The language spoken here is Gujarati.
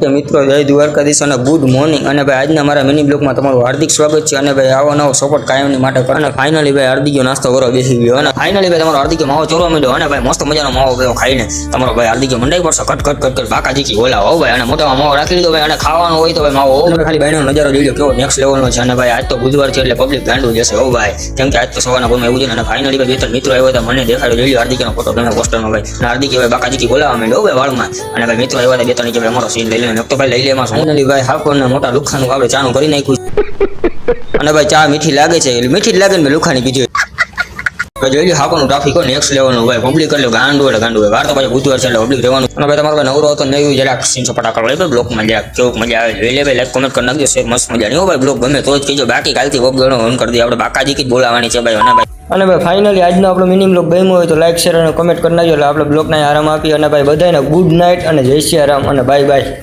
મિત્રો જય દ્વારકાધીશ અને ગુડ મોર્નિંગ અને ભાઈ આજના મારા મિની બ્લોગમાં તમારું હાર્દિક સ્વાગત છે અને ભાઈ આવો નવો સપોર્ટ કાયમની માટે કરો અને ફાઇનલી ભાઈ હાર્દિકનો નાસ્તો કરવા બેસી ગયો અને ફાઇનલી ભાઈ તમારો હાર્દિક માવો ચોરવા માંડ્યો અને ભાઈ મસ્ત મજાનો માવો ગયો ખાઈને તમારો ભાઈ હાર્દિક મંડાઈ પડશે કટ કટ કટ કટ બાકાજી બોલાવો ભાઈ અને મોટામાં માવો રાખી લીધો ભાઈ અને ખાવાનું હોય તો ભાઈ માવો ખાલી ભાઈનો નજારો જોઈ લો કેવો નેક્સ્ટ લેવલનો છે અને ભાઈ આજ તો બુધવાર છે એટલે પબ્લિક ગાંડું જશે હો ભાઈ કેમ કે આજ તો સવારના પૂરમાં એવું છે અને ફાઇનલી ભાઈ બે ત્રણ મિત્રો આવ્યા હતા મને દેખાડ્યો જોઈ લો હાર્દિકનો ફોટો તમે પોસ્ટરમાં ભાઈ અને હાર્દિક ભાઈ બાકાજી બોલાવા માંડ્યો ભાઈ વાળમાં અને ભાઈ મિત્રો આવ્યા હતા બે ત્રણ કે ભાઈ અમારો સીન લઈ લે તો ભાઈ લઈ લે એમાં ફાઇનલી ભાઈ હાકોરના મોટા લુખાનું આપણે ચાનું કરી નાખ્યું અને ભાઈ ચા મીઠી લાગે છે મીઠી જ લાગે ને મેં લુખાની કીધું જોઈ લો હાકોનું ટ્રાફિક હોય નેક્સ્ટ લેવલનું ભાઈ પબ્લિક એટલે ગાંડું એટલે ગાંડું વાર તો ભાઈ બુધવાર છે એટલે પબ્લિક રહેવાનું અને ભાઈ તમારો નવરો હતો ને એવું જરાક સીન સપાટા કરો ભાઈ બ્લોગમાં જરાક કેવું મજા આવે જોઈ લે ભાઈ લાઈક કોમેન્ટ કરી નાખજો શેર મસ્ત મજા નહીં હો ભાઈ બ્લોગ ગમે તો જ કીજો બાકી કાલથી વોક ગણો ઓન કરી દે આપણે બાકાજી કી બોલાવાની છે ભાઈ અને ભાઈ ફાઇનલી આજનો આપણો મિની બ્લોગ ગમ્યો હોય તો લાઈક શેર અને કોમેન્ટ કરી નાખજો એટલે આપણે બ્લોગને આરામ આપી અને ભાઈ બધાને ગુડ નાઇટ અને જય શ્રી રામ અને બાય બાય.